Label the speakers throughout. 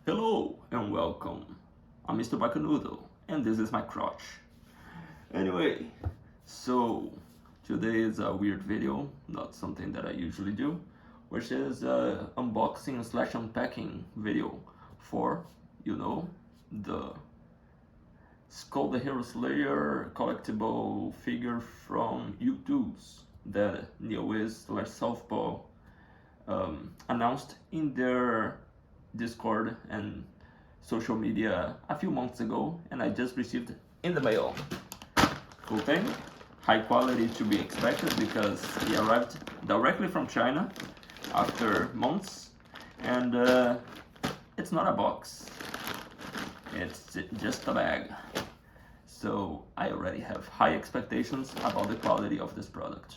Speaker 1: Hello and welcome. I'm Mr. Bacanudo and this is my crotch. Anyway, so today is a weird video, not something that I usually do, which is a unboxing slash unpacking video for, the Skul the Hero Slayer collectible figure from YouTooz that Neowiz slash Southpaw announced in their Discord and social media a few months ago, and I just received in the mail. Cool thing, high quality to be expected because he arrived directly from China after months, and it's not a box, it's just a bag. So I already have high expectations about the quality of this product.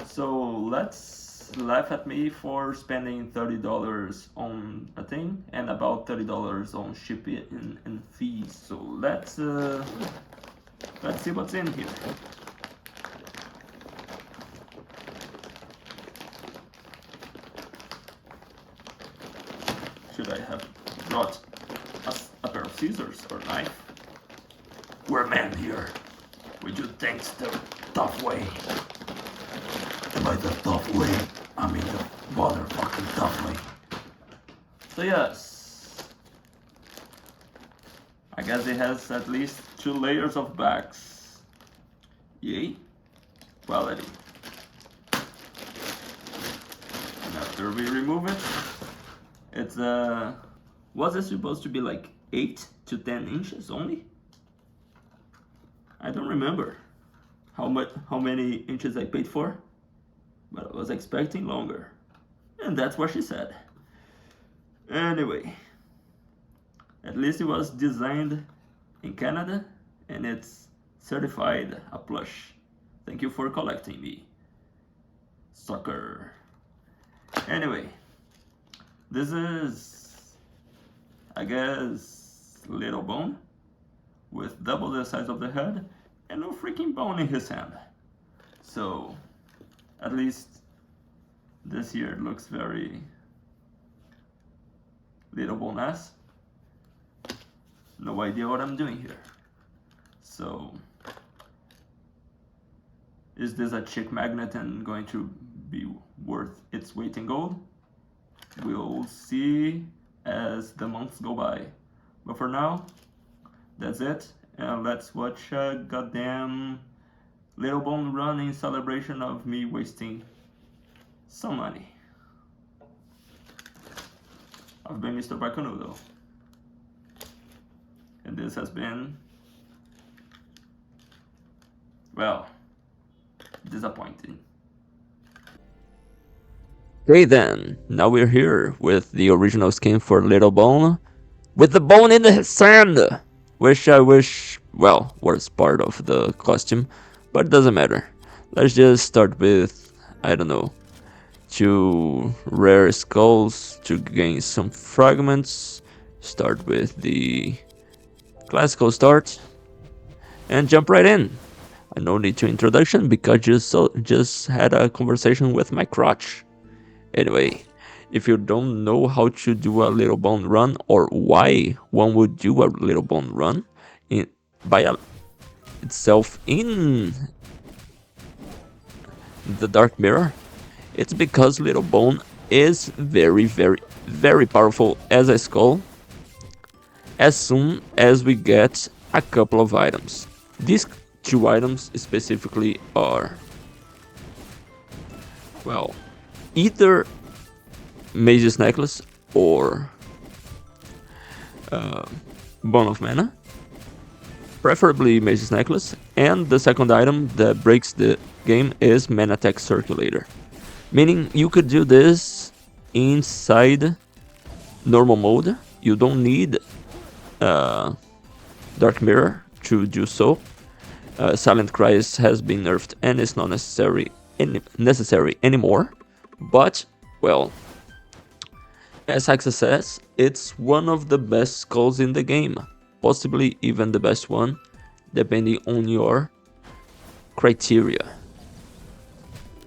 Speaker 1: So let's laugh at me for spending $30 on a thing and about $30 on shipping and fees. So let's see what's in here. Should I have brought a pair of scissors or knife? We're men here. We do things the tough way. And by the tough way, I mean the motherfucking tough way. So yes, I guess it has at least 2 layers of bags. Yay, quality. And after we remove it, it's was it supposed to be like 8 to 10 inches only? I don't remember how many inches I paid for, but I was expecting longer, and that's what she said. Anyway, at least it was designed in Canada and it's certified a plush. Thank you for collecting me, sucker. Anyway, this is, I guess, little bone with double the size of the head and no freaking bone in his hand. So at least this here looks very little bone-ass. No idea what I'm doing here. So is this a chick magnet and going to be worth its weight in gold? We'll see as the months go by. But for now, that's it, and let's watch a goddamn Little Bone run in celebration of me wasting some money. I've been Mr. Bacanudo, and this has been, well, disappointing.
Speaker 2: Okay then, now we're here with the original skin for Little Bone, with the bone in the sand, which I wish, well, was part of the costume, but it doesn't matter. Let's just start with, I don't know, 2 rare skulls to gain some fragments, start with the classical start, and jump right in. No need to introduction because just had a conversation with my crotch. Anyway, if you don't know how to do a Little Bone run or why one would do a Little Bone run itself in the Dark Mirror, it's because Little Bone is very, very, very powerful as a skull as soon as we get a couple of items. These 2 items specifically are, well, either Mage's Necklace or Bone of Mana, preferably Mage's Necklace, and the second item that breaks the game is Mana Tech Circulator, meaning you could do this inside normal mode. You don't need Dark Mirror to do so. Silent Cries has been nerfed and is not necessary anymore, but, well, as Hexa says, it's one of the best skulls in the game, possibly even the best one, depending on your criteria.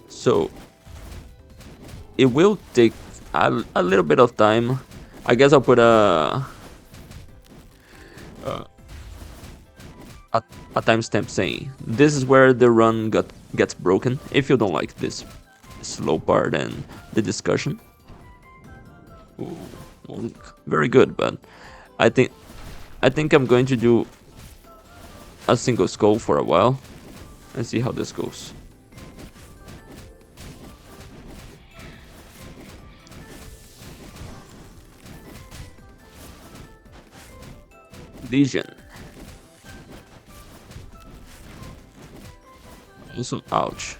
Speaker 2: So it will take a little bit of time I guess I'll put a timestamp saying this is where the run gets broken. If you don't like this slow part and the discussion. Ooh, well, very good, but I think I'm going to do a single skull for a while and see how this goes. Legion. Also, ouch.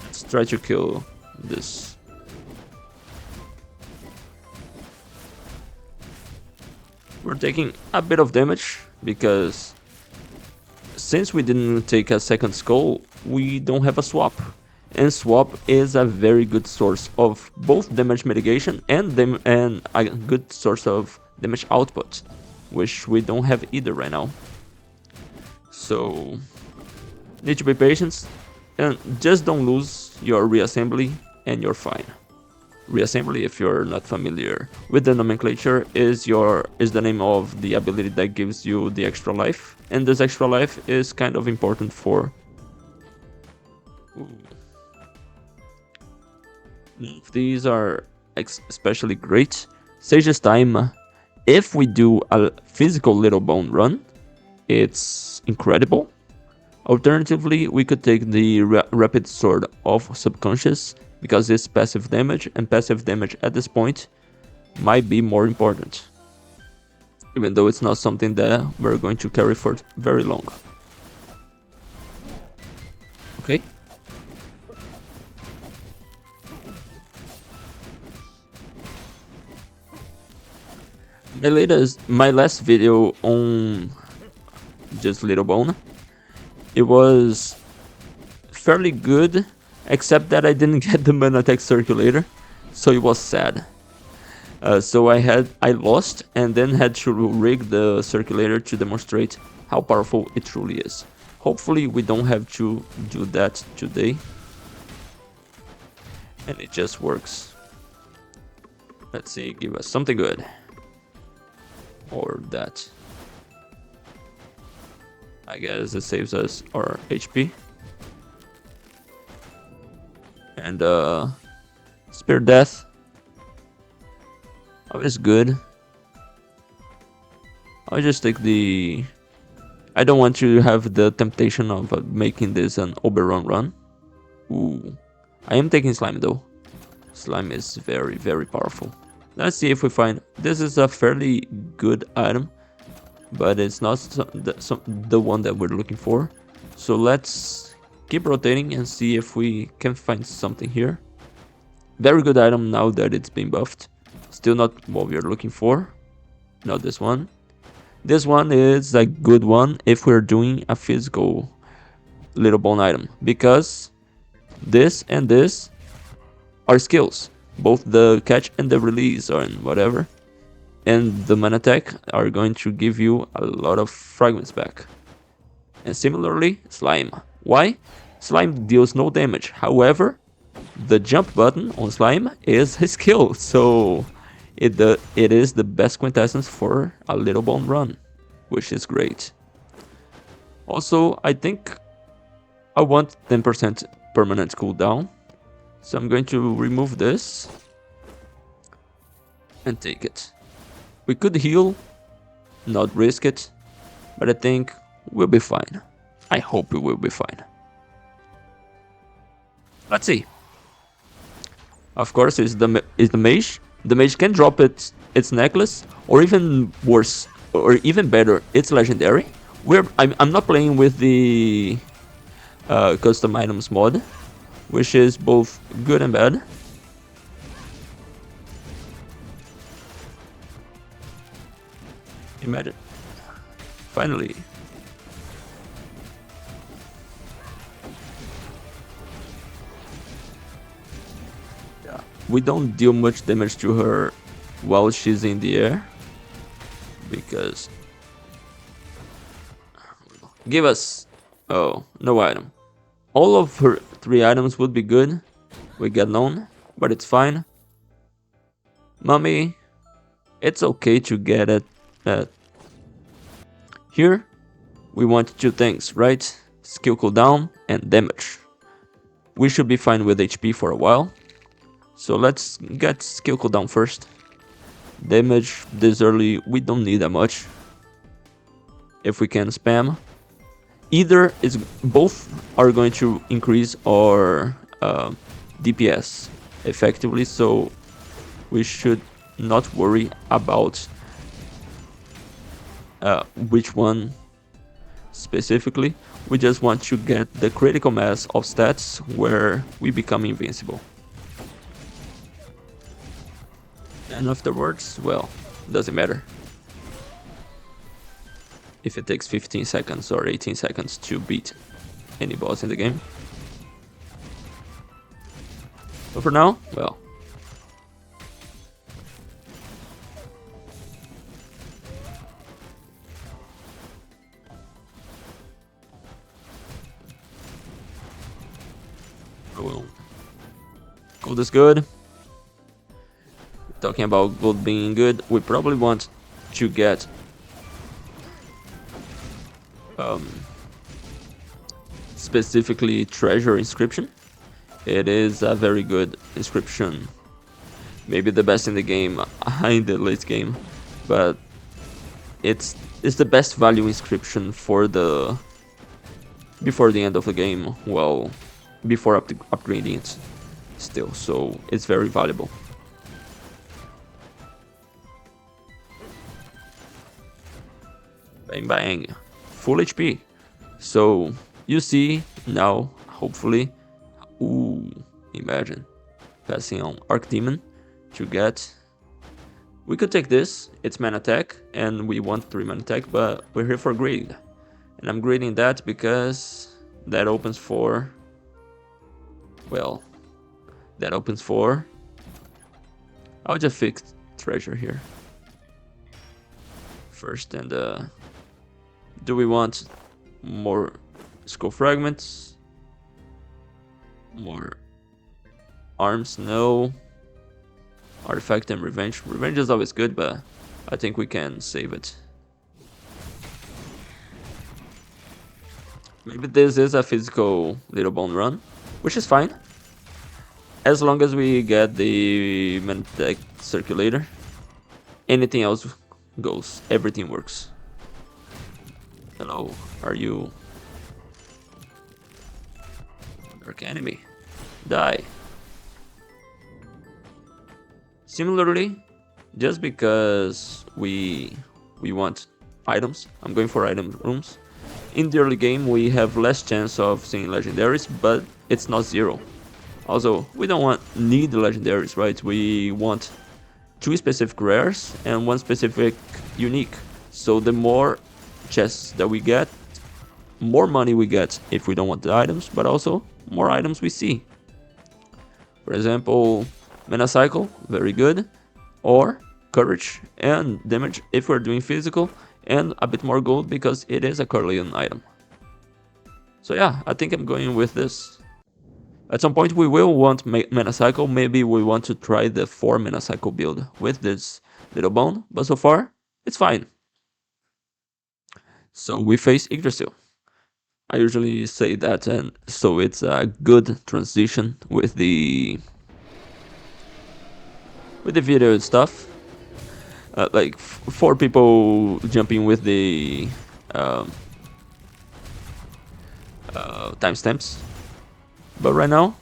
Speaker 2: Let's try to kill this. We're taking a bit of damage because since we didn't take a second skull, we don't have a swap. And swap is a very good source of both damage mitigation and a good source of damage output, which we don't have either right now. So need to be patient and just don't lose your reassembly and you're fine. Reassembly, if you're not familiar with the nomenclature, is the name of the ability that gives you the extra life, and this extra life is kind of important for. Ooh. These are especially great. Sage's Time. If we do a physical little bone run, it's incredible. Alternatively, we could take the Rapid Sword of Subconscious, because it's passive damage, and passive damage at this point might be more important. Even though it's not something that we're going to carry for very long. Okay. My last video on just Little Bone, it was fairly good, except that I didn't get the mana attack circulator, so it was sad. So I lost and then had to rig the circulator to demonstrate how powerful it truly is. Hopefully we don't have to do that today, and it just works. Let's see, give us something good. Or that. I guess it saves us our HP. And Spear Death. Always good. I'll just take the. I don't want to have the temptation of making this an Oberon run. Ooh. I am taking Slime though. Slime is very, very powerful. Let's see if we find. This is a fairly good item, but it's not the one that we're looking for. So let's keep rotating and see if we can find something here. Very good item now that it's been buffed. Still not what we're looking for. Not this one. This one is a good one if we're doing a physical Little Bone item, because this and this are skills. Both the catch and the release or whatever. And the mana attack are going to give you a lot of fragments back. And similarly, Slime. Why? Slime deals no damage. However, the jump button on Slime is his skill. So it is the best quintessence for a Little Bone run, which is great. Also, I think I want 10% permanent cooldown. So I'm going to remove this and take it. We could heal, not risk it, but I think we'll be fine. I hope we will be fine. Let's see. Of course, is the mage. The mage can drop its necklace, or even worse, or even better, it's legendary. I'm not playing with the custom items mod, which is both good and bad. Imagine. Finally. Yeah. We don't deal much damage to her while she's in the air, because give us. Oh, no item. All of her 3 items would be good. We get none. but it's fine. Mummy, it's okay to get it. Here, we want 2 things, right? Skill cooldown and damage. We should be fine with HP for a while. So let's get skill cooldown first. Damage this early, we don't need that much. If we can spam. Both are going to increase our DPS effectively, so we should not worry about which one specifically. We just want to get the critical mass of stats where we become invincible. And afterwards, well, doesn't matter if it takes 15 seconds or 18 seconds to beat any boss in the game. But for now, well. Gold is good. Talking about gold being good, we probably want to get specifically treasure inscription. It is a very good inscription, maybe the best in the game, in the late game, but it's the best value inscription for before the end of the game, well, before upgrading it still, so it's very valuable. Bang bang, full HP. So you see now, hopefully, imagine passing on Archdemon to get. We could take this, it's man attack, and we want 3 man attack, but we're here for greed. And I'm grading that because that opens for, well, that opens for, I'll just fix treasure here first. And do we want more skull fragments? More arms? No. Artifact and revenge. Revenge is always good, but I think we can save it. Maybe this is a physical little bone run, which is fine. As long as we get the Mentec circulator, anything else goes. Everything works. Hello, are you dark enemy? Die. Similarly, just because we want items, I'm going for item rooms. In the early game, we have less chance of seeing legendaries, but it's not 0. Also, we don't need legendaries, right? We want 2 specific rares and 1 specific unique. So the more chests that we get, more money we get if we don't want the items, but also more items we see. For example, mana cycle, very good, or courage and damage if we're doing physical, and a bit more gold because it is a Corleone item. So yeah, I think I'm going with this. At some point we will want mana cycle. Maybe we want to try the 4 mana cycle build with this little bone, but so far it's fine. So we face Yggdrasil. I usually say that, and so it's a good transition with the video and stuff. Like 4 people jumping with the timestamps. But right now,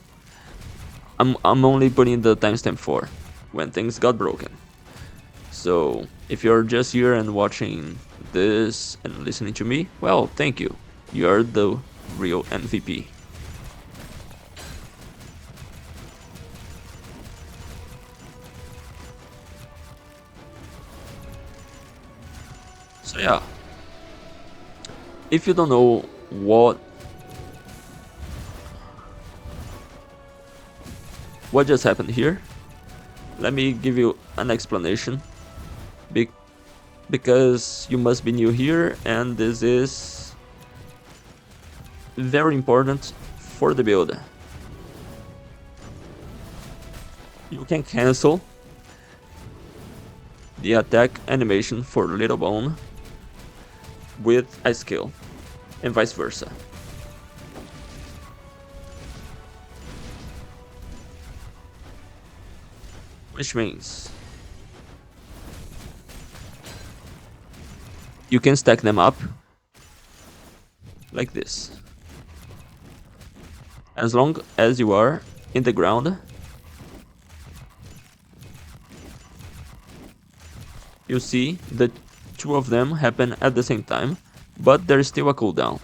Speaker 2: I'm only putting the timestamp 4 when things got broken. So if you're just here and watching this and listening to me, well, thank you. You're the real MVP. So yeah, if you don't know what just happened here, let me give you an explanation. Because you must be new here, and this is very important for the build. you can cancel the attack animation for Little Bone with a skill, and vice versa. Which means you can stack them up like this. As long as you are in the ground, you see the two of them happen at the same time, but there's still a cooldown.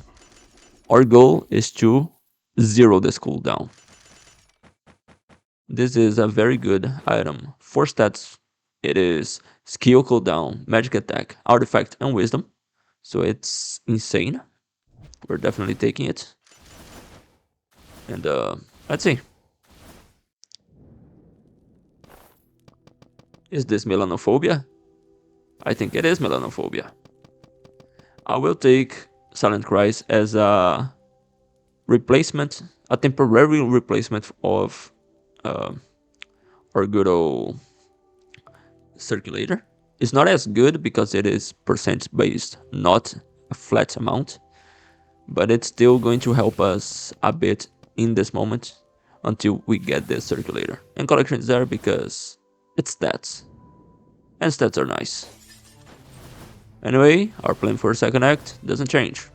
Speaker 2: Our goal is to zero this cooldown. This is a very good item. 4 stats. It is skill cooldown, magic attack, artifact, and wisdom. So it's insane. We're definitely taking it. And let's see. Is this melanophobia? I think it is melanophobia. I will take Silent Cries as a replacement, a temporary replacement of our good old circulator. It's not as good because it is percent based, not a flat amount, but it's still going to help us a bit in this moment until we get this circulator. And collection is there because it's stats, and stats are nice. Anyway, our plan for second act doesn't change.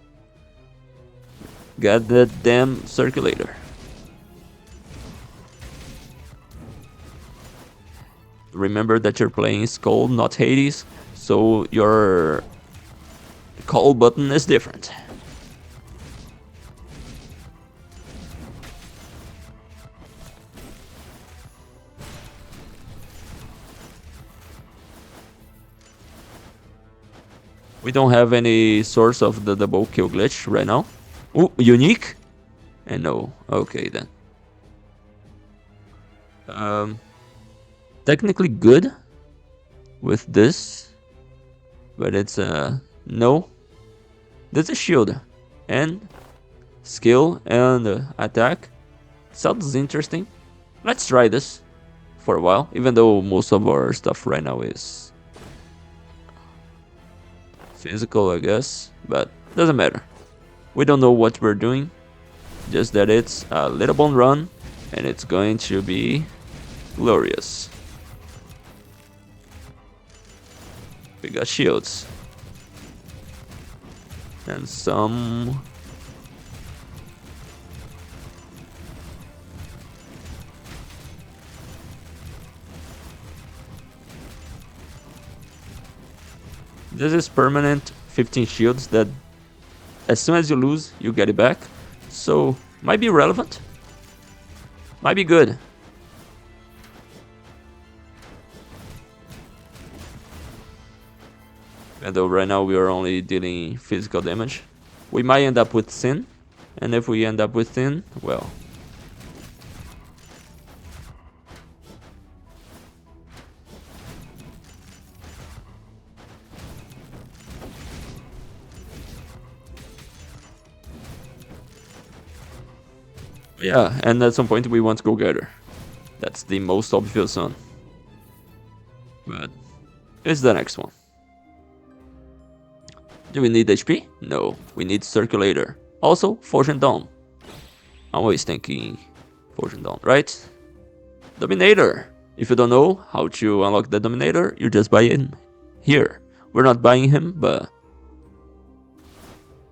Speaker 2: Get that damn circulator. Remember that you're playing Skul, not Hades, so your call button is different. We don't have any source of the double kill glitch right now. Ooh, unique? And no. Okay then. Technically good with this, but it's no. There's a shield and skill and attack. Sounds interesting. Let's try this for a while, even though most of our stuff right now is physical, I guess, but doesn't matter. We don't know what we're doing, just that it's a Little Bone run and it's going to be glorious. We got shields and some this is permanent 15 shields that as soon as you lose, you get it back. So, might be relevant. Might be good. And though right now we are only dealing physical damage. We might end up with Sin. And if we end up with Sin, well. Yeah, and at some point we want to go gather. That's the most obvious one. But it's the next one. Do we need HP? No, we need circulator. Also, Fortune Dawn. I'm always thinking Fortune Dawn, right? Dominator. If you don't know how to unlock the Dominator, you just buy it here. We're not buying him, but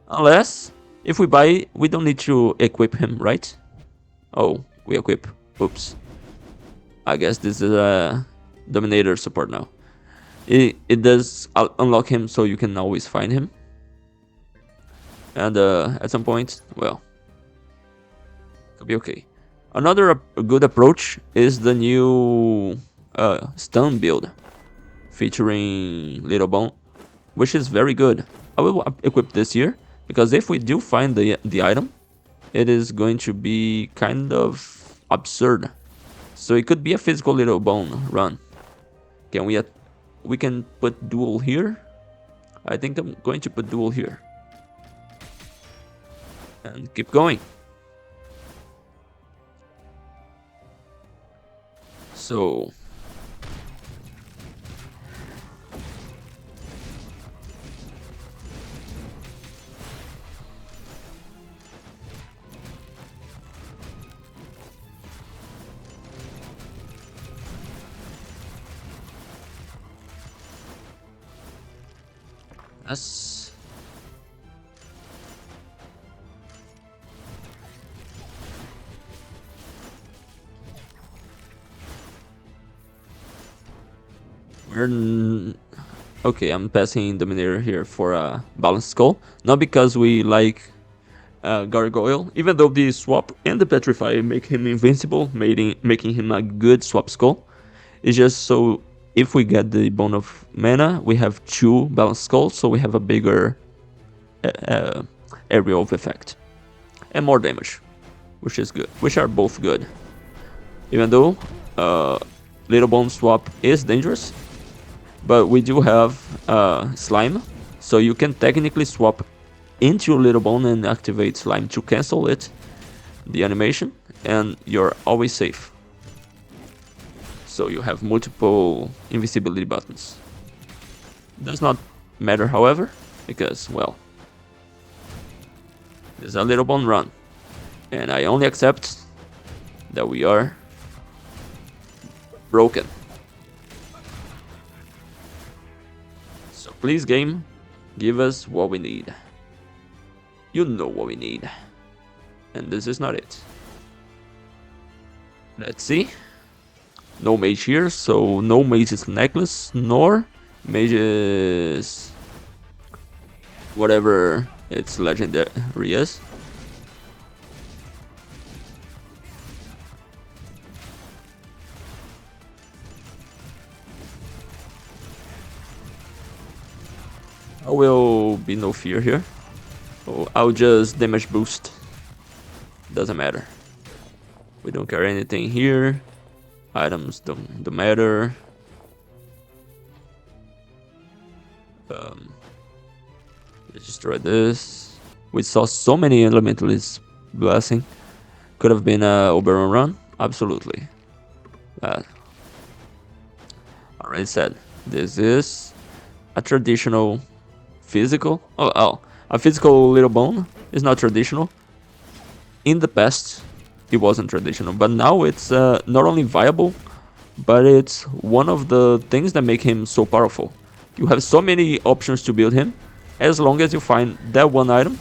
Speaker 2: unless if we buy, we don't need to equip him, right? Oh, we equip. Oops. I guess this is a Dominator support now. It does unlock him so you can always find him. And at some point, well, could be okay. Another good approach is the new stun build featuring Little Bone, which is very good. I will equip this here because if we do find the item, it is going to be kind of absurd. So it could be a physical Little Bone run. Can we can put dual here? I think I'm going to put dual here. And keep going. So yes. Okay, I'm passing Dominator here for a balanced skull. Not because we like Gargoyle, even though the swap and the Petrify make him invincible, making him a good swap skull. It's just so if we get the Bone of Mana, we have 2 balanced skulls, so we have a bigger area of effect. And more damage, which is good. Which are both good. Even though Little Bone swap is dangerous, but we do have Slime, so you can technically swap into Little Bone and activate Slime to cancel it, the animation, and you're always safe. So you have multiple invisibility buttons. Does not matter, however, because, well, there's a Little Bone run, and I only accept that we are broken. So please, game, give us what we need. You know what we need. And this is not it. Let's see. No mage here, so no mage's necklace, nor mage's whatever its legendary is. There will be no fear here. So I'll just damage boost. Doesn't matter. We don't carry anything here. Items don't matter. Let's destroy this. We saw so many elementalists blessing. Could have been a Oberon run. Absolutely. Already said. This is a traditional physical. A physical Little Bone is not traditional. In the past, it wasn't traditional, but now it's not only viable, but it's one of the things that make him so powerful. You have so many options to build him. As long as you find that one item,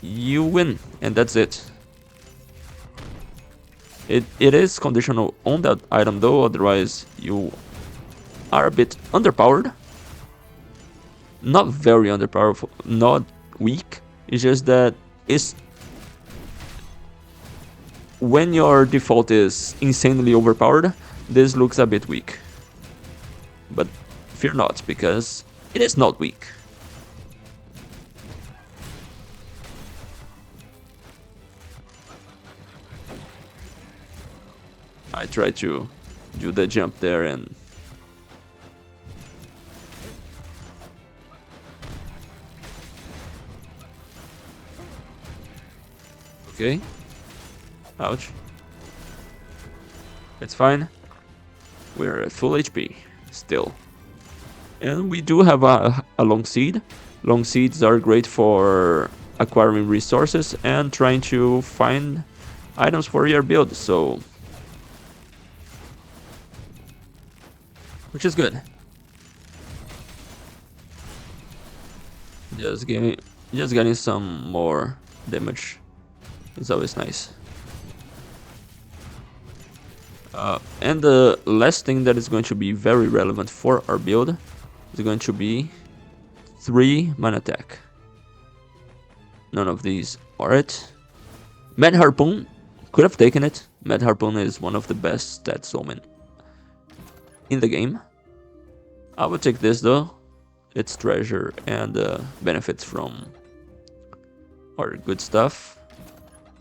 Speaker 2: you win, and that's it. It is conditional on that item though, otherwise you are a bit underpowered. Not very underpowered, not weak. It's just that it's when your default is insanely overpowered, this looks a bit weak. But fear not, because it is not weak. I tried to do the jump there and... Okay. Ouch. It's fine. We're at full HP still. And we do have a long seed. Long seeds are great for acquiring resources and trying to find items for your build, so... Which is good. Just getting some more damage is always nice. And the last thing that is going to be very relevant for our build is going to be 3 mana attack. None of these are it. Mad Harpoon could have taken it. Mad Harpoon is one of the best stats omen in the game. I would take this though. It's treasure and benefits from our good stuff.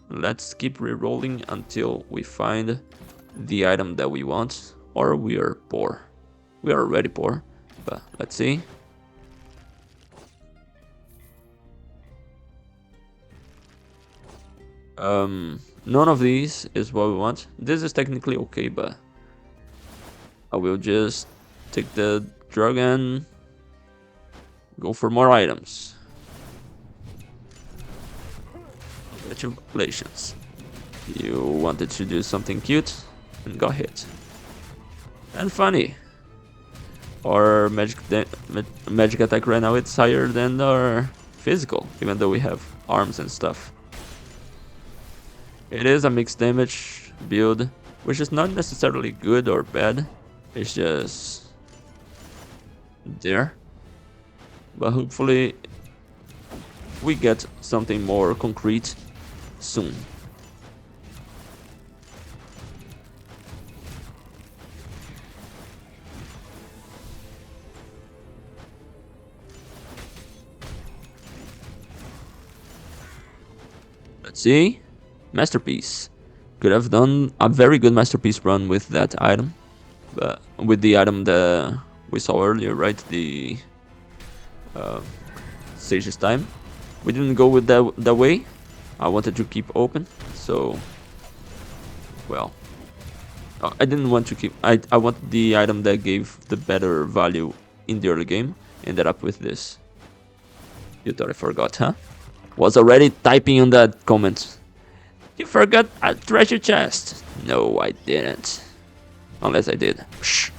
Speaker 2: Let's keep rerolling until we find the item that we want, or we are poor. We are already poor, but let's see. None of these is what we want. This is technically okay, but I will just take the drug and go for more items. Congratulations. You wanted to do something cute and got hit. And funny. Our magic attack right now it's higher than our physical, even though we have arms and stuff. It is a mixed damage build, which is not necessarily good or bad. It's just there. But hopefully we get something more concrete soon. Let's see. Masterpiece. Could have done a very good masterpiece run with that item. But with the item that we saw earlier, right? The Sage's Time. We didn't go with that way. I wanted to keep open, so well. I didn't want to keep. I wanted the item that gave the better value in the early game. Ended up with this. You thought I forgot, huh? Was already typing on that comment. You forgot a treasure chest. No, I didn't. Unless I did. Shh.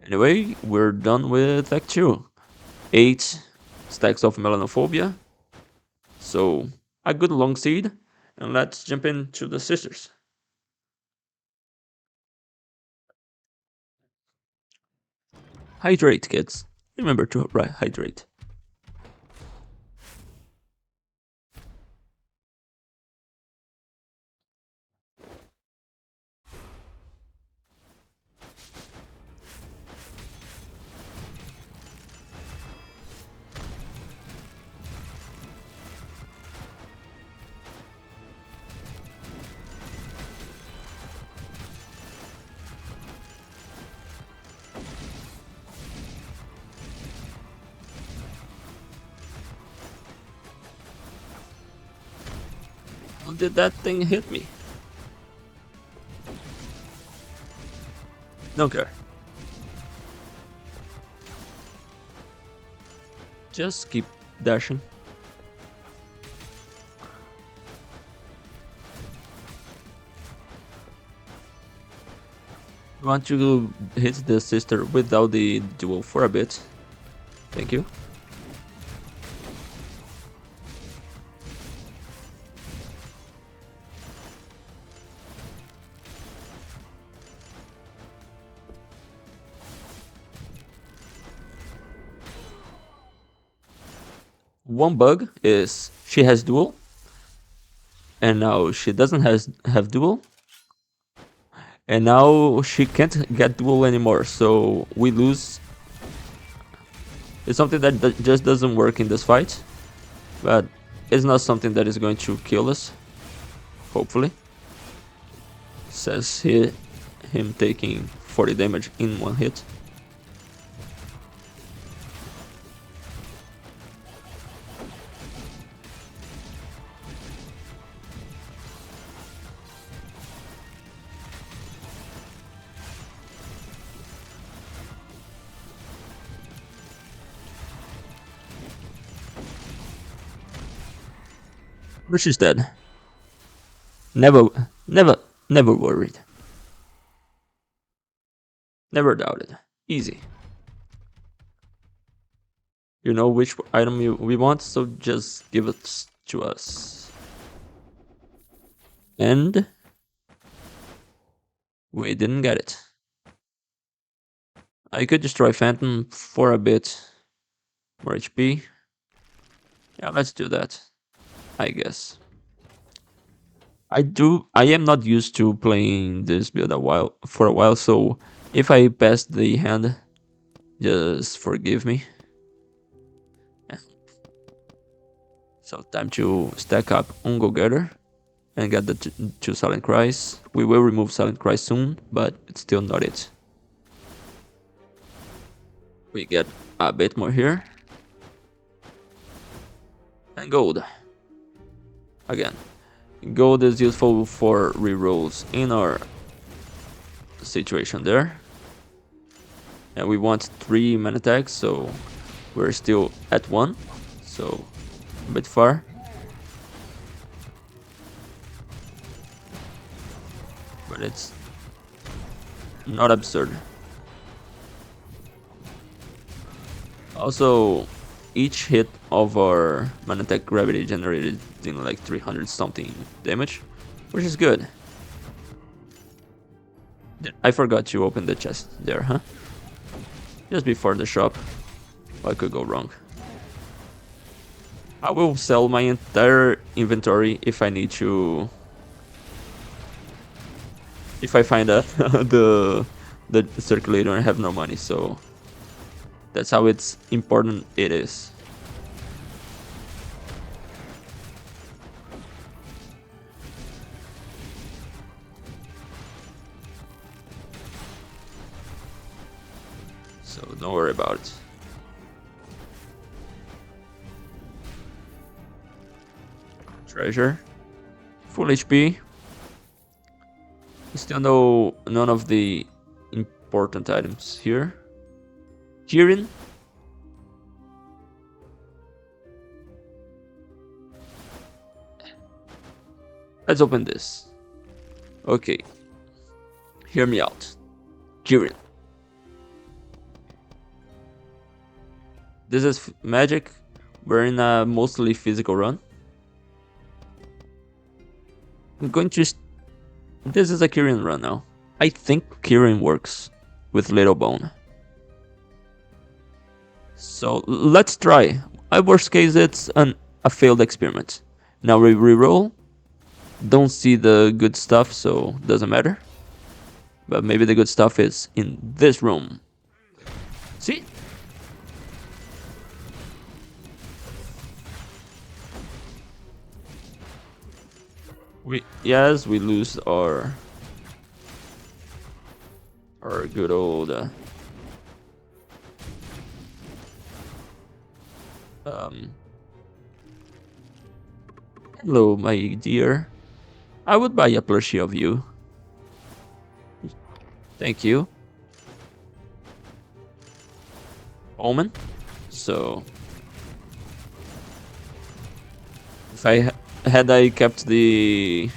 Speaker 2: Anyway, we're done with Act 2. 8 stacks of melanophobia. So, a good long seed. And let's jump into the sisters. Hydrate, kids. Remember to hydrate. How did that thing hit me? Don't care. Just keep dashing. I want to hit the sister without the duel for a bit. Thank you. One bug is she has duel, and now she doesn't have duel, and now she can't get duel anymore. So we lose. It's something that just doesn't work in this fight, but it's not something that is going to kill us. Hopefully, says him taking 40 damage in one hit. Plushie's dead. Never worried. Never doubted. Easy. You know which item we want, so just give it to us. And we didn't get it. I could destroy Phantom for a bit more HP. Yeah, let's do that. I guess. I am not used to playing this build for a while, so if I pass the hand, just forgive me. Yeah. So time to stack up Go Getter and get the two Silent Cries. We will remove Silent Cry soon, but it's still not it. We get a bit more here. And gold. Again. Gold is useful for rerolls in our situation there. And we want 3 mana tags, so we're still at 1. So a bit far. But it's not absurd. Also, each hit of our mana attack gravity generated in like 300 something damage, which is good. I forgot to open the chest there, huh? Just before the shop. What could go wrong? I will sell my entire inventory if I need to. If I find the circulator and have no money, so that's how it's important it is. So don't worry about it. Treasure. Full HP. Still none of the important items here. Kirin. Let's open this. Okay. Hear me out. Kirin. This is magic. We're in a mostly physical run. I'm going to... This is a Kirin run now. I think Kirin works with Little Bone. So let's try. At worst case, it's a failed experiment. Now we reroll. Don't see the good stuff, so doesn't matter. But maybe the good stuff is in this room. See? Yes, we lose our good old hello, my dear. I would buy a plushie of you. Thank you. Omen. So if I had I kept the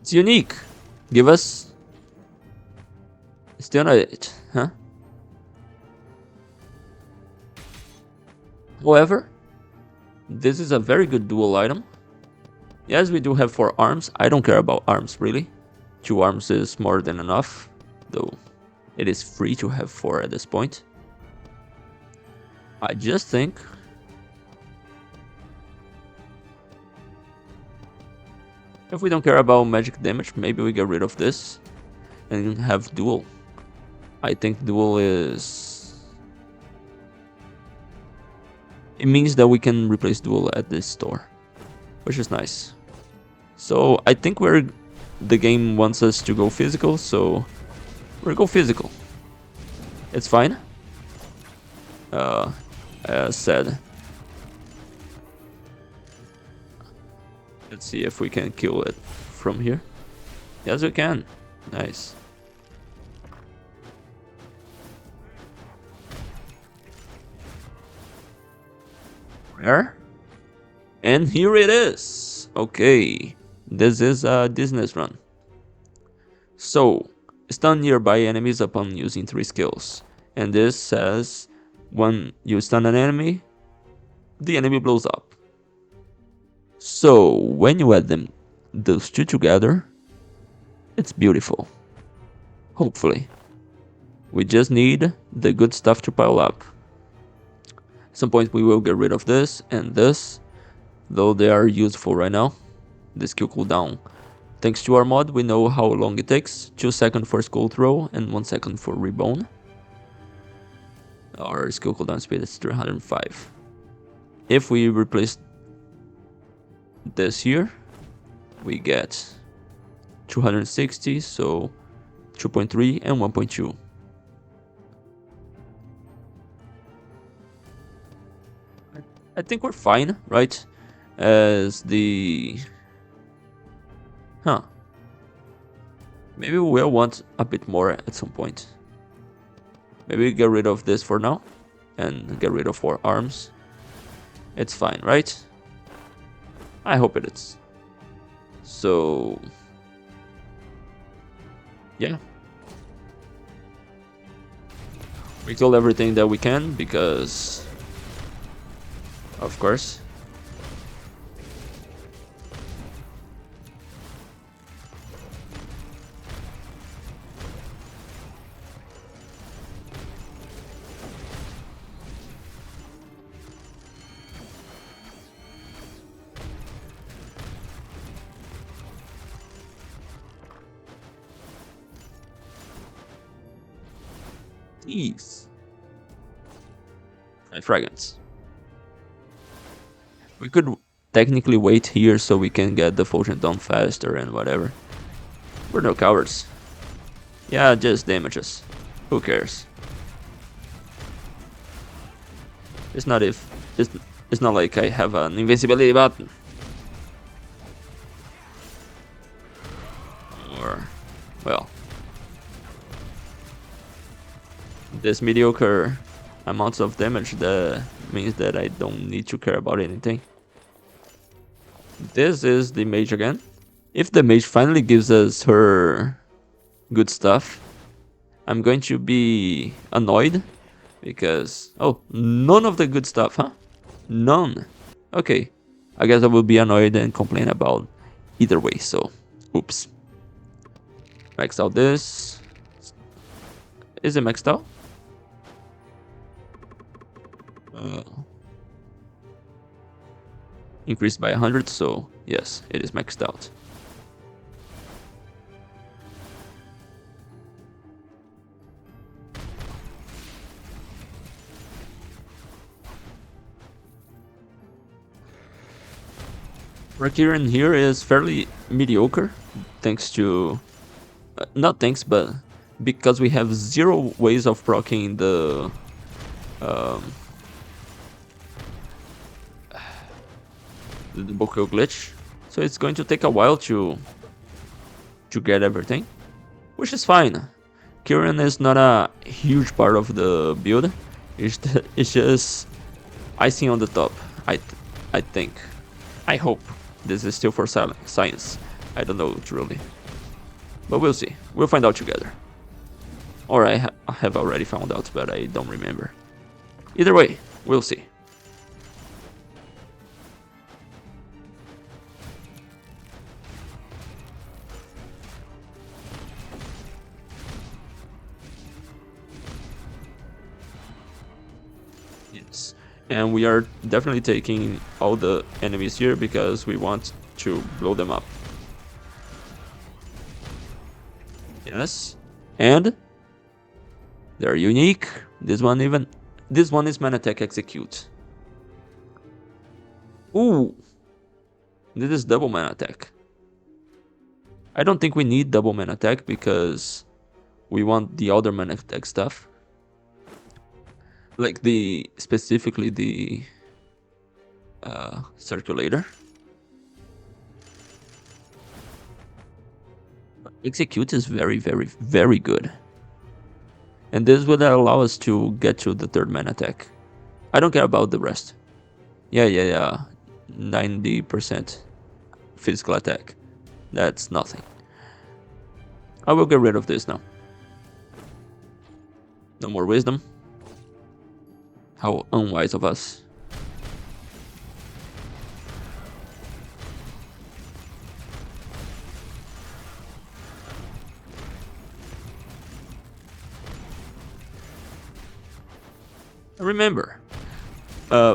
Speaker 2: it's unique. Give us still not it, huh? However, this is a very good dual item. Yes, we do have 4 arms. I don't care about arms really. 2 arms is more than enough, though it is free to have 4 at this point. I just think if we don't care about magic damage, maybe we get rid of this and have dual. I think dual is... It means that we can replace dual at this store, which is nice. So I think the game wants us to go physical, so we'll go physical. It's fine. As said. Let's see if we can kill it from here. Yes, we can. Nice. Where? And here it is. Okay. This is a business run. So, stun nearby enemies upon using 3 skills. And this says when you stun an enemy, the enemy blows up. So when you add those 2 together, it's beautiful. Hopefully. We just need the good stuff to pile up. At some point we will get rid of this and this, though they are useful right now. The skill cooldown. Thanks to our mod, we know how long it takes. 2 seconds for Skul throw and 1 second for rebone. Our skill cooldown speed is 305. If we replace this here, we get 260, so 2.3 and 1.2. I think we're fine, right? As the... Huh. Maybe we will want a bit more at some point. Maybe get rid of this for now. And get rid of 4 arms. It's fine, right? I hope it is. So... yeah. We killed everything that we can because... of course. Jeez. 5 fragments. We could technically wait here so we can get the fusion done faster and whatever. We're no cowards. Yeah, just damage us. Who cares? It's not it's not like I have an invincibility button. Or, well, this mediocre amounts of damage that means that I don't need to care about anything. This is the mage again. If the mage finally gives us her good stuff, I'm going to be annoyed because... oh, none of the good stuff, huh? None. Okay, I guess I will be annoyed and complain about either way, so oops. Max out this. Is it maxed out? Increased by 100, so yes, it is maxed out. Rakiran here is fairly mediocre, thanks to... not thanks, but because we have 0 ways of proccing the... the Bokyo glitch, so it's going to take a while to get everything, which is fine. Kiran is not a huge part of the build. It's just icing on the top. I think. I hope this is still for science. I don't know truly, but we'll see. We'll find out together. Or I have already found out, but I don't remember. Either way, we'll see. Yes. And we are definitely taking all the enemies here because we want to blow them up. Yes. And they're unique. This one is man attack execute. Ooh. This is double man attack. I don't think we need double man attack because we want the other man attack stuff. Like specifically the circulator. Execute is very, very, very good. And this would allow us to get to the 3rd man attack. I don't care about the rest. Yeah. 90% physical attack. That's nothing. I will get rid of this now. No more wisdom. How unwise of us. Remember,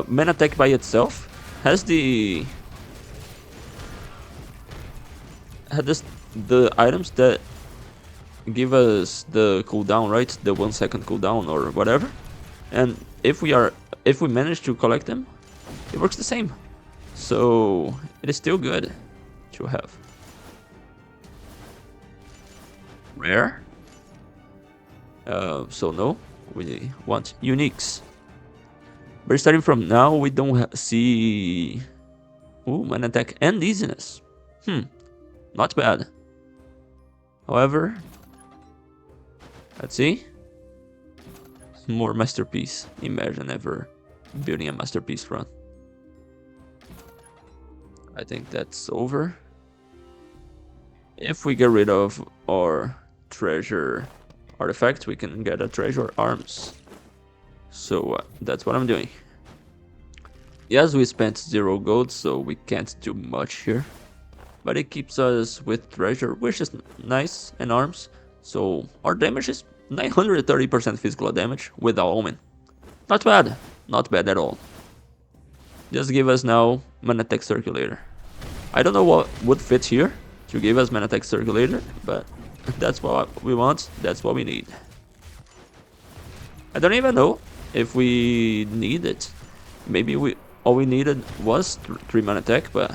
Speaker 2: man attack by itself has the items that give us the cooldown, right? The 1 second cooldown or whatever. And if we manage to collect them, it works the same. So it is still good to have. Rare. So no, we want uniques. But starting from now, we don't see... Ooh, man attack and easiness. Not bad. However, let's see. More masterpiece. Imagine ever building a masterpiece run. I think that's over. If we get rid of our treasure artifact, we can get a treasure arms. So that's what I'm doing. Yes, we spent 0 gold, so we can't do much here. But it keeps us with treasure, which is nice, and arms. So our damage is 930% physical damage with the omen. Not bad. Not bad at all. Just give us now Manatech Circulator. I don't know what would fit here to give us Manatech Circulator, but that's what we want, that's what we need. I don't even know if we need it. Maybe all we needed was 3 Manatech, but...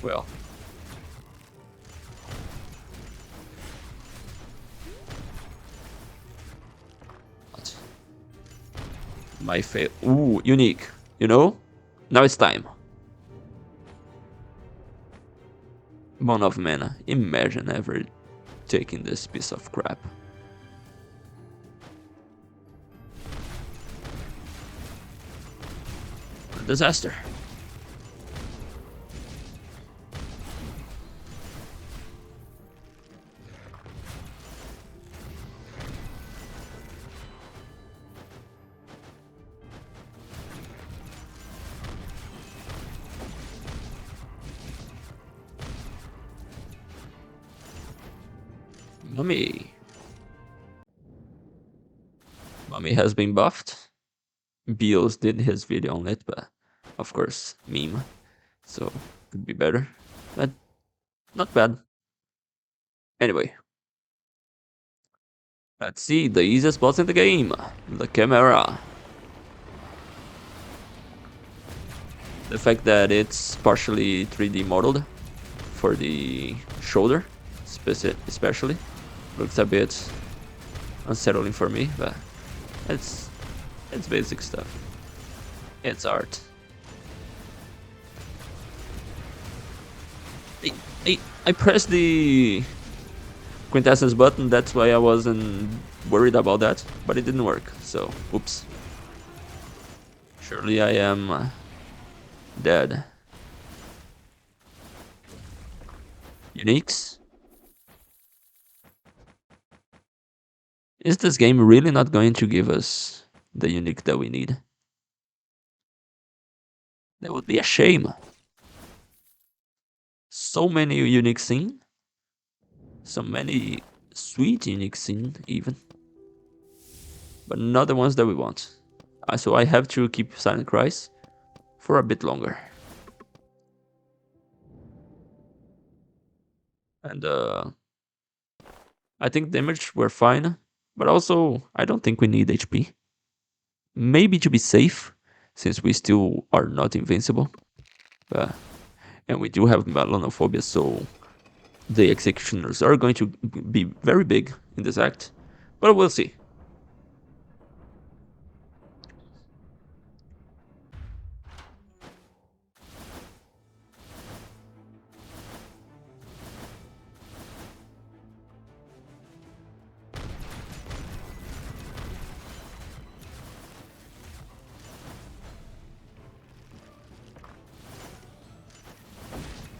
Speaker 2: well... what? My fail. Ooh, unique. You know? Now it's time. Bone of Mana. Imagine ever taking this piece of crap. Disaster. Mummy has been buffed. Beals did his video on it, but of course, meme. So, could be better. But, not bad. Anyway. Let's see, the easiest boss in the game. The camera. The fact that it's partially 3D modeled for the shoulder, especially, looks a bit unsettling for me, but it's basic stuff. It's art. I pressed the quintessence button, that's why I wasn't worried about that, but it didn't work, so oops. Surely I am dead. Uniques? Is this game really not going to give us the unique that we need? That would be a shame. So many unique scenes. So many sweet unique scenes even. But not the ones that we want. So I have to keep Silent Cries for a bit longer. And I think damage we're fine. But also, I don't think we need HP. Maybe to be safe, since we still are not invincible. And we do have Melonophobia, so the executioners are going to be very big in this act. But we'll see.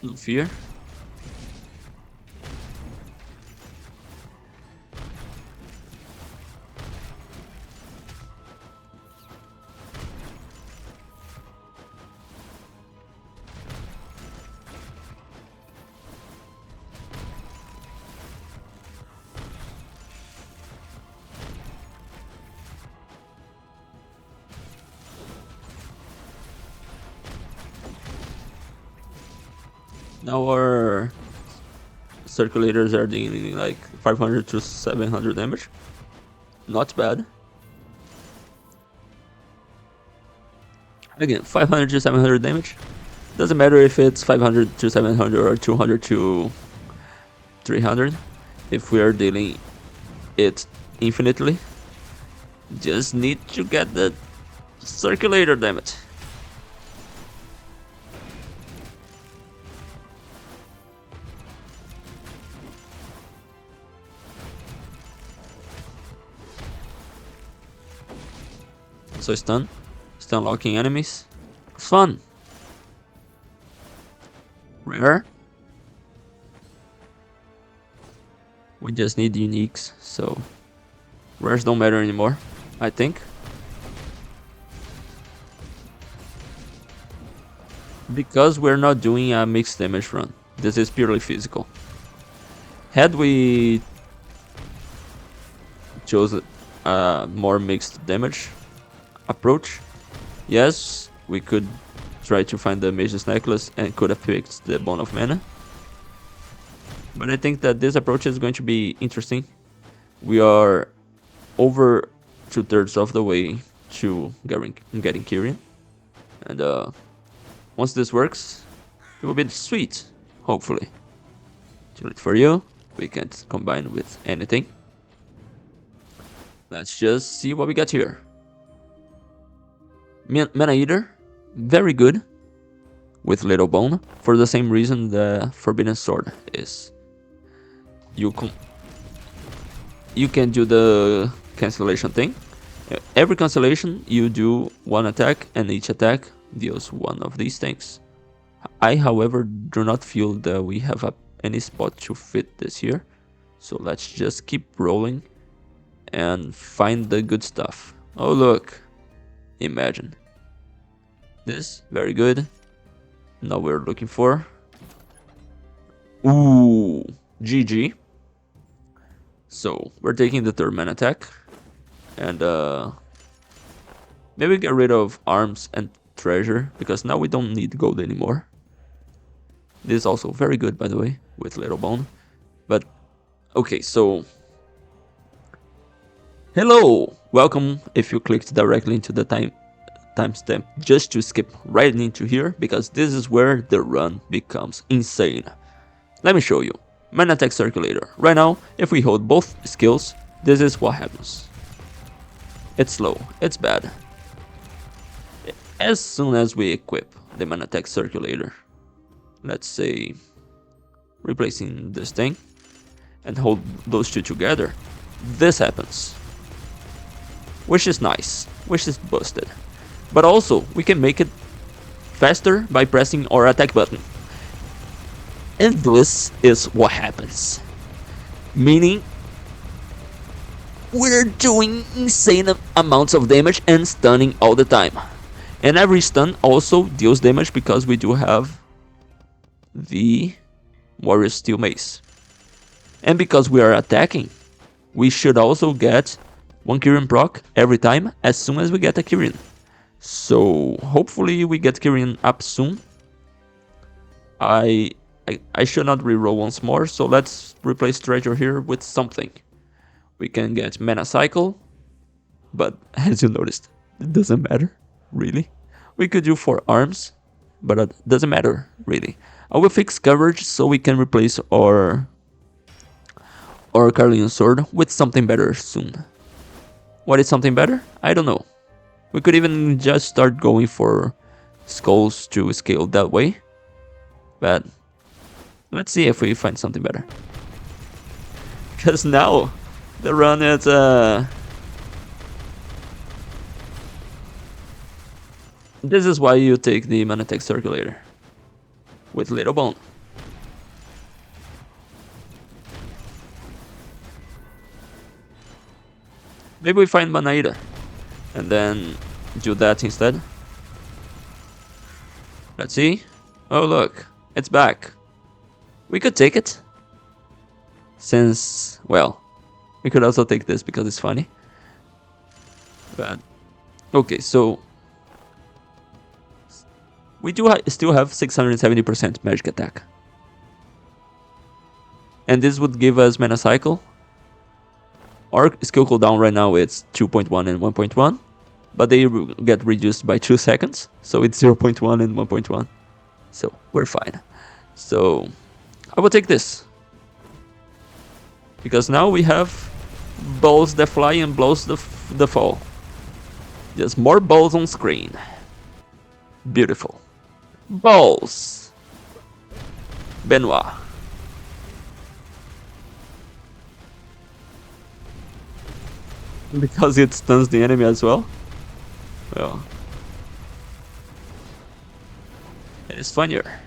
Speaker 2: No fear. Now our circulators are dealing like 500 to 700 damage. Not bad. Again, 500 to 700 damage. Doesn't matter if it's 500 to 700 or 200 to 300. If we are dealing it infinitely, Just need to get the circulator, damn it. So stun locking enemies. Fun. Rare. We just need uniques, so rares don't matter anymore, I think. Because we're not doing a mixed damage run. This is purely physical. Had we chose a more mixed damage approach, yes, we could try to find the Mage's Necklace and could have picked the Bone of Mana. But I think that this approach is going to be interesting. We are over 2/3 of the way to getting Kyrian. And once this works, it will be sweet, hopefully. Too late for you. We can't combine with anything. Let's just see what we got here. Mana Eater, very good with Little Bone, for the same reason the Forbidden Sword is. You can do the cancellation thing. Every cancellation you do one attack, and each attack deals one of these things. I, however, do not feel that we have any spot to fit this here, so let's just keep rolling and find the good stuff. Oh look, imagine this, very good. Now we're looking for, ooh, GG. So we're taking the third mana attack, and maybe get rid of arms and treasure, because now we don't need gold anymore. This is also very good, by the way, with Little Bone. But okay, so hello, welcome. If you clicked directly into the timestamp just to skip right into here, because this is where the run becomes insane. Let me show you. Mana attack circulator. Right now, if we hold both skills, this is what happens. It's slow, it's bad. As soon as we equip the mana attack circulator, let's say replacing this thing, and hold those two together, this happens. Which is nice, which is busted. But also, we can make it faster by pressing our attack button. And this is what happens. Meaning, we're doing insane amounts of damage and stunning all the time. And every stun also deals damage because we do have the Warrior Steel Mace. And because we are attacking, we should also get one Kyrian proc every time as soon as we get a Kyrian. So hopefully we get Kyrian up soon. I should not reroll once more, so let's replace treasure here with something. We can get Mana Cycle, but as you noticed, it doesn't matter, really. We could do 4 arms, but it doesn't matter, really. I will fix coverage so we can replace our Carlian Sword with something better soon. What is something better? I don't know. We could even just start going for skulls to scale that way, but let's see if we find something better. Because now the run is this is why you take the Mana Attack Circulator with Little Bone. Maybe we find Mana Eater and then do that instead. Let's see. Oh look, it's back. We could take it. Since, well, we could also take this because it's funny. But, okay, so we do still have 670% magic attack. And this would give us Mana Cycle. Our skill cooldown right now is 2.1 and 1.1. But they get reduced by 2 seconds. So it's 0.1 and 1.1. So we're fine. So I will take this. Because now we have balls that fly and blows the the fall. Just more balls on screen. Beautiful. Balls. Benoit. Because it stuns the enemy as well. Well, it is funnier.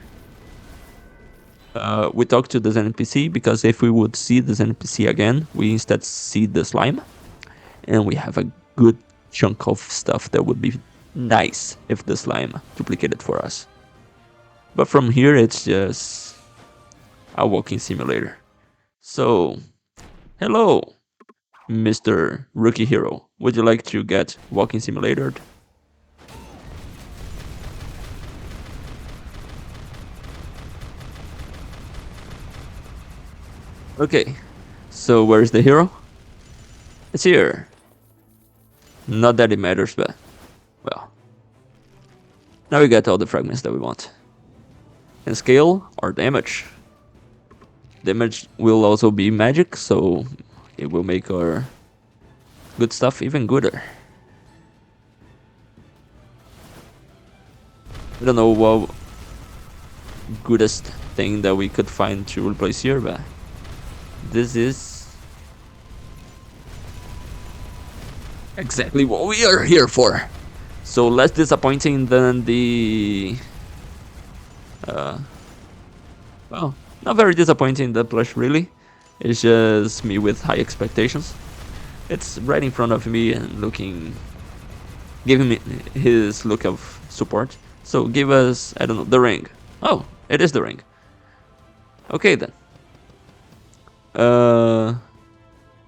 Speaker 2: We talked to this NPC because if we would see this NPC again, we instead see the slime. And we have a good chunk of stuff that would be nice if the slime duplicated for us. But from here, it's just a walking simulator. So, hello, Mr. Rookie Hero. Would you like to get walking simulatored? Okay, so where's the hero? It's here. Not that it matters, but, well. Now we got all the fragments that we want. And scale or damage. Damage will also be magic, so it will make our good stuff even gooder. I don't know what goodest thing that we could find to replace here, but this is exactly what we are here for. So less disappointing than the well, not very disappointing, the plush really. It's just me with high expectations. It's right in front of me and giving me his look of support. So give us, I don't know, the ring. Oh, it is the ring. Okay then.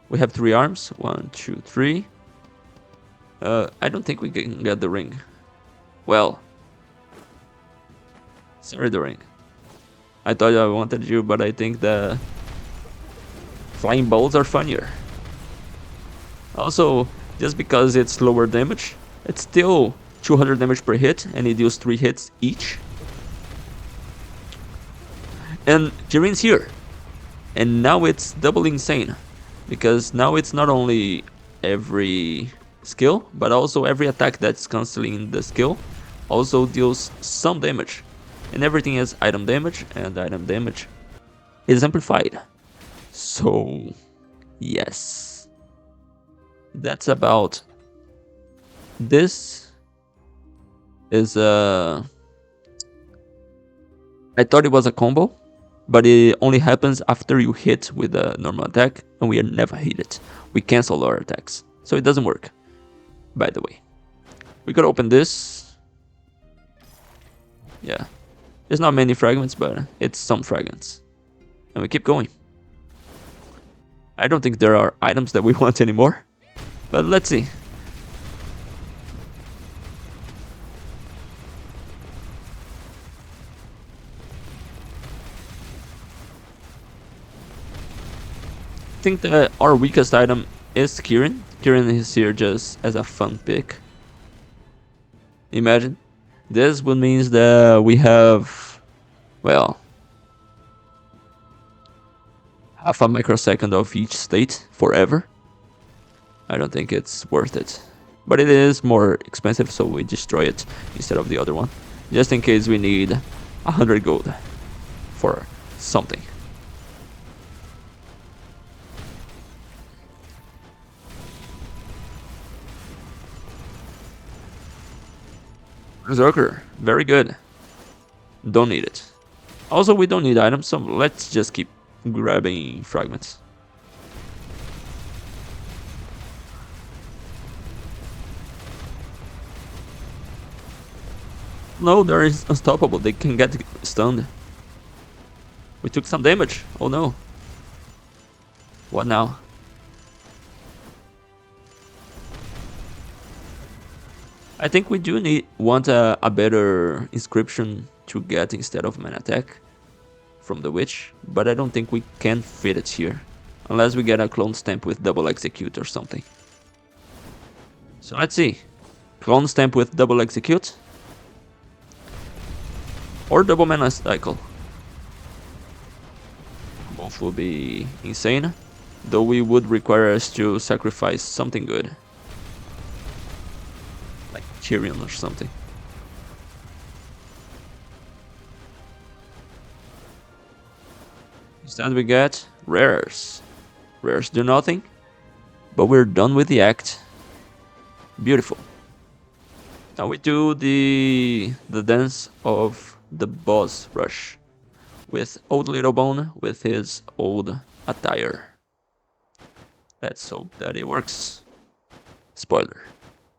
Speaker 2: We have 3 arms. 1, 2, 3. I don't think we can get the ring. Well, sorry, the ring. I thought I wanted you, but I think the flying balls are funnier. Also, just because it's lower damage, it's still 200 damage per hit, and it deals 3 hits each. And Jirin's here. And now it's double insane, because now it's not only every skill, but also every attack that's canceling the skill also deals some damage. And everything has item damage, and item damage is amplified. So, yes. That's about... This is I thought it was a combo, but it only happens after you hit with a normal attack, and we never hit it. We cancel our attacks, so it doesn't work, by the way. We could open this. Yeah. There's not many fragments, but it's some fragments. And we keep going. I don't think there are items that we want anymore, but let's see. I think that our weakest item is Kirin. Kirin is here just as a fun pick. Imagine. This would mean that we have, well, half a microsecond of each state forever. I don't think it's worth it. But it is more expensive, so we destroy it instead of the other one. Just in case we need 100 gold for something. Berserker, very good. Don't need it. Also, we don't need items, so let's just keep grabbing fragments. No, they're unstoppable. They can get stunned. We took some damage. Oh no. What now? I think we do want a better inscription to get instead of man attack from the witch, but I don't think we can fit it here, unless we get a clone stamp with double execute or something. So let's see. Clone stamp with double execute, or double mana cycle. Both will be insane, though we would require us to sacrifice something good. like Tyrion or something. Instead we get rares. Rares do nothing, but we're done with the act. Beautiful. Now we do the dance of the boss rush with old Little Bone with his old attire. Let's hope that it works. Spoiler,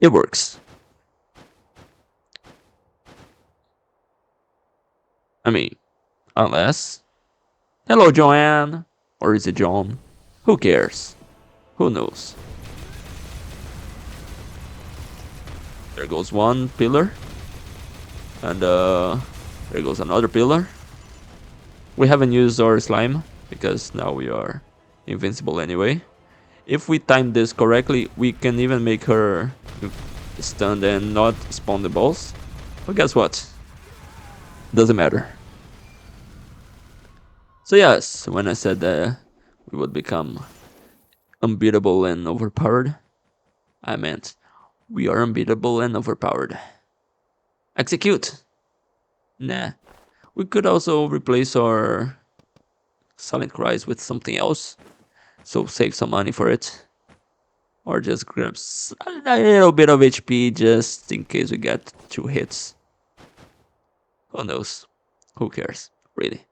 Speaker 2: it works. I mean, unless... Hello, Joanne! Or is it John? Who cares? Who knows? There goes one pillar. And there goes another pillar. We haven't used our slime, because now we are invincible anyway. If we time this correctly, we can even make her stunned and not spawn the balls. But guess what? Doesn't matter. So yes, when I said that we would become unbeatable and overpowered, I meant we are unbeatable and overpowered. Execute! Nah. We could also replace our Silent Cries with something else, so save some money for it. Or just grab a little bit of HP just in case we get 2 hits. Who knows? Who cares, really?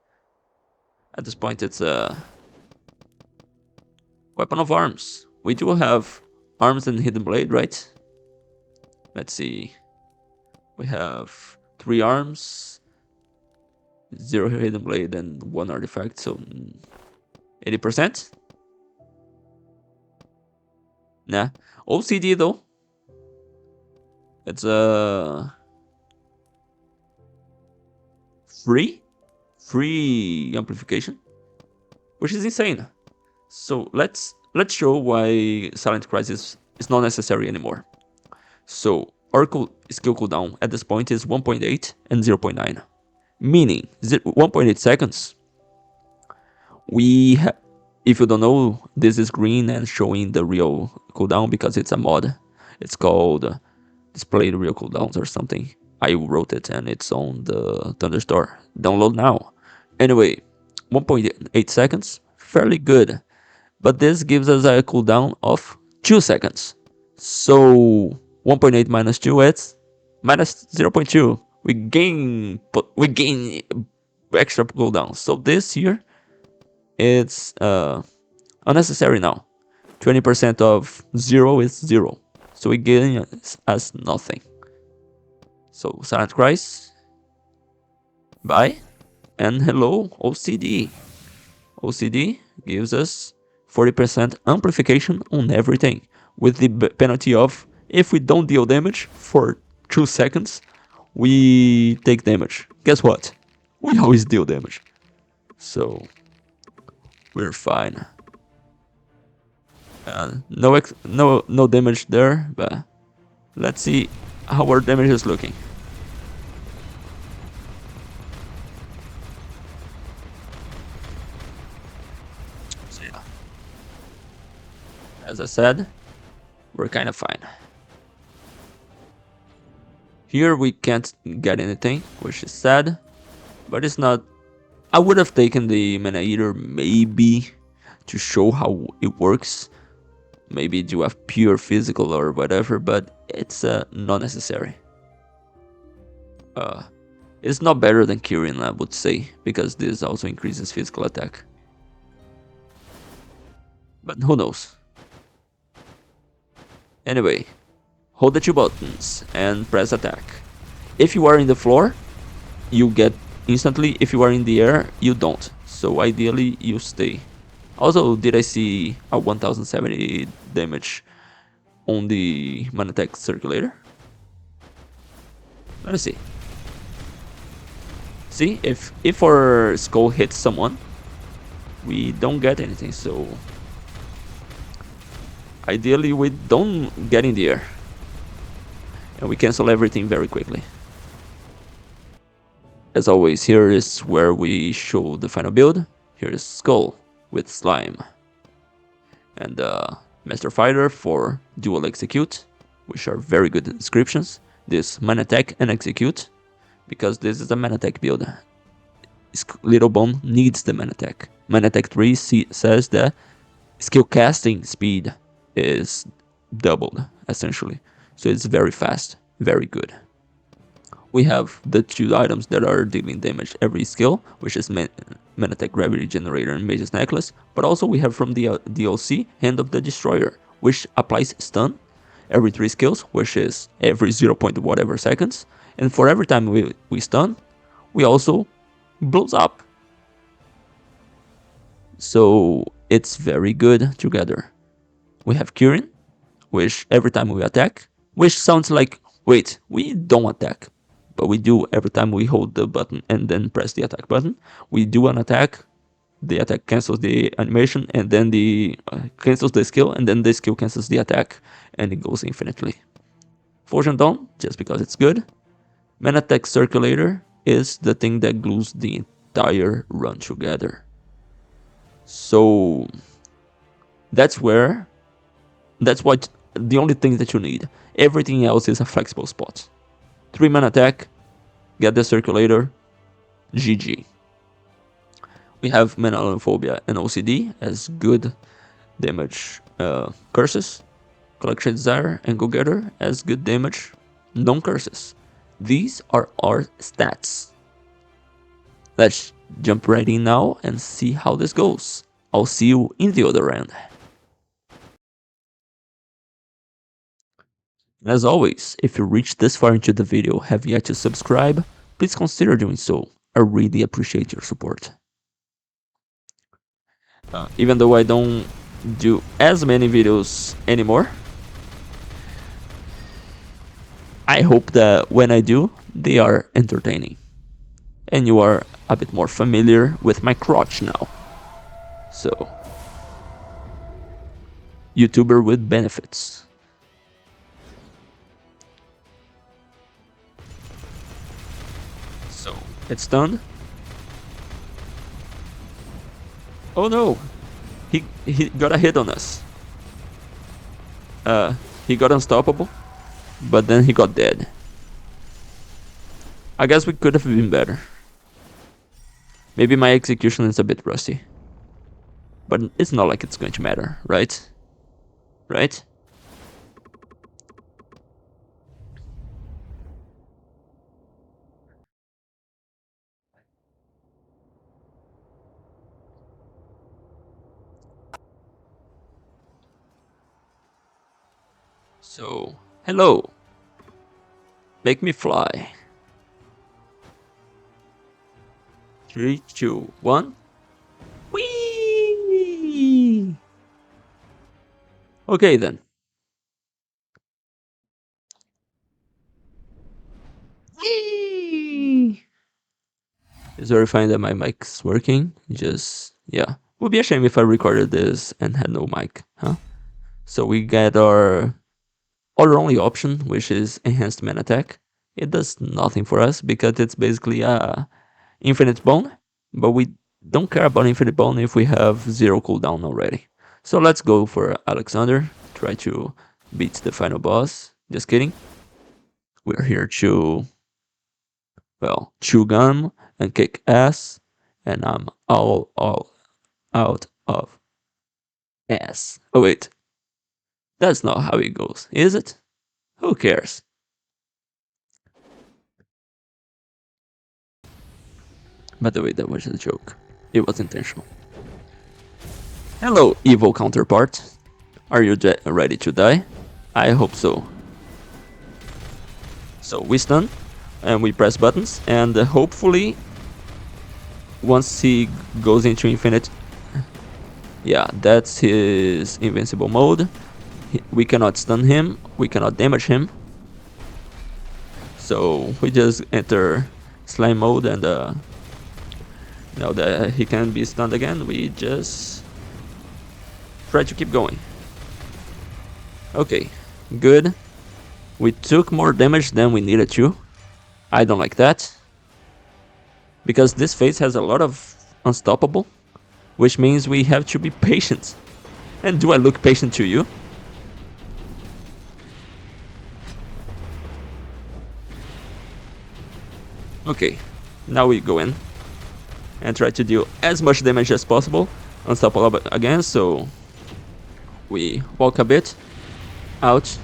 Speaker 2: At this point it's a weapon of arms. We do have arms and hidden blade, right? Let's see. We have 3 arms, 0 hidden blade, and 1 artifact, so 80%? Nah. OCD though. It's a free amplification, which is insane. So let's show why Silent Crisis is not necessary anymore. So our skill cooldown at this point is 1.8 and 0.9, meaning 1.8 seconds. If you don't know, this is green and showing the real cooldown because it's a mod. It's called Display Real Cooldowns or something. I wrote it and it's on the Thunder Store. Download now. Anyway, 1.8 seconds, fairly good. But this gives us a cooldown of 2 seconds. So 1.8 minus 2 is minus 0.2. We gain extra cooldown. So this here, it's unnecessary now. 20% of 0 is 0. So we gain as nothing. So Silent Cries, bye, and hello OCD. OCD gives us 40% amplification on everything, with the penalty of, if we don't deal damage for 2 seconds, we take damage. Guess what? We always deal damage. So we're fine. No damage there, but let's see how our damage is looking. So yeah, as I said, we're kind of fine. Here we can't get anything, which is sad, but it's not. I would have taken the Mana Eater maybe to show how it works. Maybe do a pure physical or whatever, but it's not necessary. It's not better than Kirin, I would say, because this also increases physical attack. But who knows? Anyway, hold the 2 buttons and press attack. If you are in the floor, you get instantly. If you are in the air, you don't. So ideally, you stay. Also, did I see a 1070 damage on the Manatech circulator? Let us see. See, if our skull hits someone, we don't get anything, so ideally we don't get in the air. And we cancel everything very quickly. As always, here is where we show the final build. Here is Skul with slime. And Master Fighter for dual execute. which are very good descriptions. This man attack and execute, because this is a man attack build. Little Bone needs the man attack. Man attack 3 says that skill casting speed is doubled, essentially. So it's very fast, very good. We have the 2 items that are dealing damage every skill, which is Man Attack Gravity Generator and Mage's Necklace. But also we have from the DLC, Hand of the Destroyer, which applies stun every 3 skills, which is every 0. whatever seconds. And for every time we stun, we also blows up. So it's very good together. We have Curing, which every time we attack, which sounds like, wait, we don't attack. But we do every time we hold the button and then press the attack button. We do an attack, the attack cancels the animation, and then the cancels the skill, and then the skill cancels the attack, and it goes infinitely. Fusion Dawn, just because it's good. Man Attack Circulator is the thing that glues the entire run together. So that's what the only thing that you need. Everything else is a flexible spot. 3-man attack, get the circulator, GG. We have Menalophobia and OCD as good damage curses. Collection Desire and Go-Getter as good damage non-curses. These are our stats. Let's jump right in now and see how this goes. I'll see you in the other end. As always, if you reached this far into the video have yet to subscribe, please consider doing so. I really appreciate your support. Even though I don't do as many videos anymore, I hope that when I do, they are entertaining. And you are a bit more familiar with my crotch now. So, YouTuber with benefits. So, it's done. Oh no! He got a hit on us. He got unstoppable, but then he got dead. I guess we could have been better. Maybe my execution is a bit rusty. But it's not like it's going to matter, right? Right? So, hello. Make me fly. 3, 2, 1. Whee! Okay then. Whee! Just verifying that my mic's working. Yeah. Would be a shame if I recorded this and had no mic, huh? So we get our only option, which is Enhanced Man Attack. It does nothing for us because it's basically a Infinite Bone, but we don't care about Infinite Bone if we have 0 cooldown already. So let's go for Alexander, try to beat the final boss. Just kidding. We're here to, well, chew gum and kick ass, and I'm all out of ass. Oh wait, that's not how it goes, is it? Who cares? By the way, that was a joke. It was intentional. Hello, evil counterpart. Are you ready to die? I hope so. So we stun, and we press buttons, and hopefully, once he goes into infinite... Yeah, that's his invincible mode. We cannot stun him, we cannot damage him. So we just enter slime mode, and now that he can be stunned again, we just try to keep going. Okay, good. We took more damage than we needed to. I don't like that. Because this phase has a lot of unstoppable, which means we have to be patient. And do I look patient to you? Okay, now we go in and try to deal as much damage as possible. Unstoppable again, so we walk a bit out.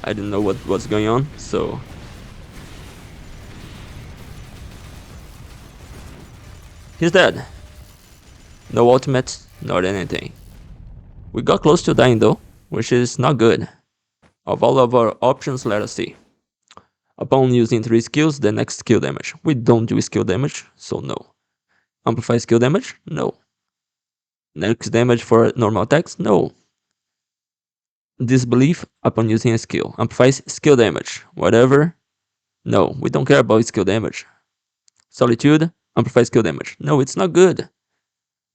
Speaker 2: I didn't know what was going on, so he's dead. No ultimate, not anything. We got close to dying though, which is not good. Of all of our options, let us see. Upon using 3 skills, the next skill damage. We don't do skill damage, so no. Amplify skill damage? No. Next damage for normal attacks? No. Disbelief upon using a skill. Amplifies skill damage. Whatever? No, we don't care about skill damage. Solitude? Amplifies skill damage. No, it's not good.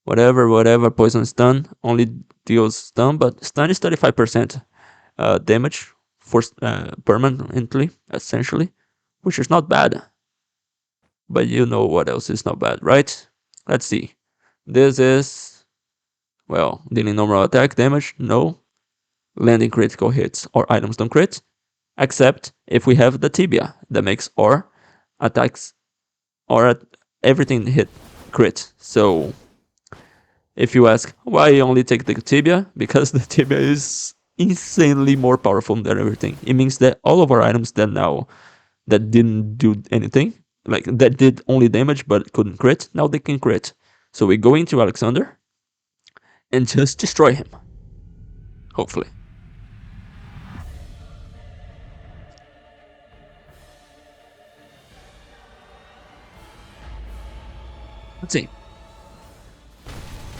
Speaker 2: Whatever, poison stun. Only deals stun, but stun is 35% damage for permanently, essentially. Which is not bad. But you know what else is not bad, right? Let's see. This is, well, dealing normal attack damage? No. Landing critical hits or items don't crit, except if we have the tibia that makes our attacks or everything hit crit. So if you ask why you only take the tibia, because the tibia is insanely more powerful than everything. It means that all of our items that didn't do anything, like that did only damage but couldn't crit, now they can crit. So we go into Alexander and just destroy him. Hopefully. Let's see.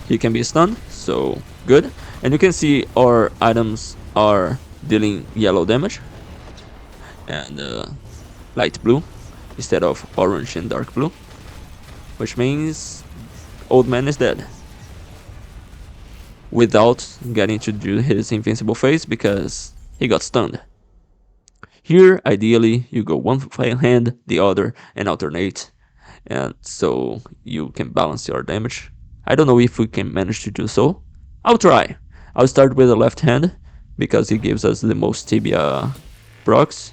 Speaker 2: He can be stunned, so good. And you can see our items are dealing yellow damage and light blue instead of orange and dark blue, which means old man is dead without getting to do his invincible phase because he got stunned. Here, ideally, you go one hand, the other, and alternate, and so you can balance your damage. I don't know if we can manage to do so. I'll try. I'll start with the left hand because it gives us the most tibia procs.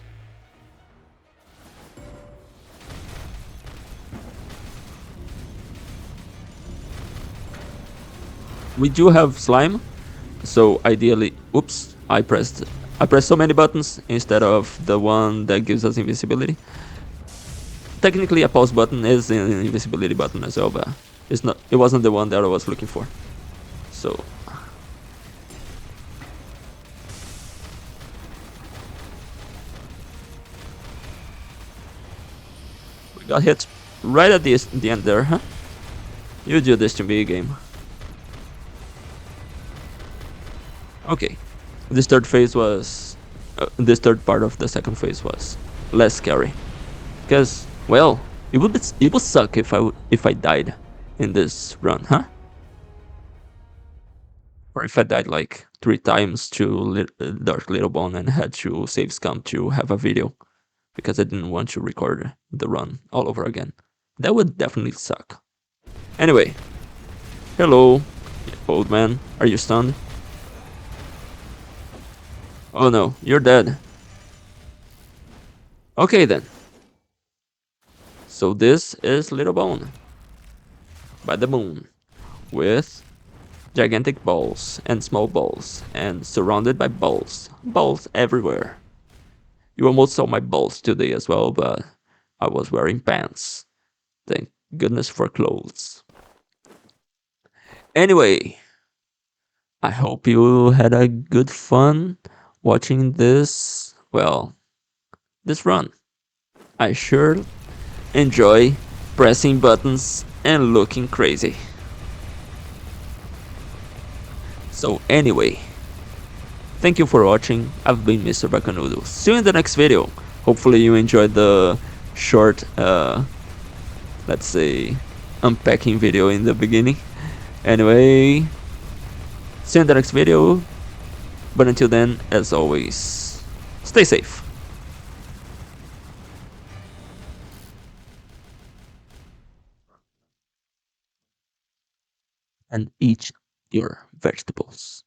Speaker 2: We do have slime, so ideally, oops, I pressed so many buttons instead of the one that gives us invisibility. Technically, a pause button is an invisibility button as well, but it wasn't the one that I was looking for. So we got hit right at the end there, huh? You do this to me, game. Okay, this third part of the second phase was less scary, because well, it would suck if I died in this run, huh? Or if I died like 3 times to Dark Little Bone and had to save scum to have a video because I didn't want to record the run all over again. That would definitely suck. Anyway, hello, old man. Are you stunned? Oh no, you're dead. Okay then. So this is Little Bone by the moon with gigantic balls and small balls and surrounded by balls. Balls everywhere. You almost saw my balls today as well, but I was wearing pants. Thank goodness for clothes. Anyway, I hope you had a good fun watching this, well, this run. I sure enjoy pressing buttons and looking crazy. So anyway, thank you for watching. I've been Mr. Bacanudo. See you in the next video. Hopefully you enjoyed the short, let's say, unpacking video in the beginning. Anyway, see you in the next video. But until then, as always, stay safe. and eat your vegetables.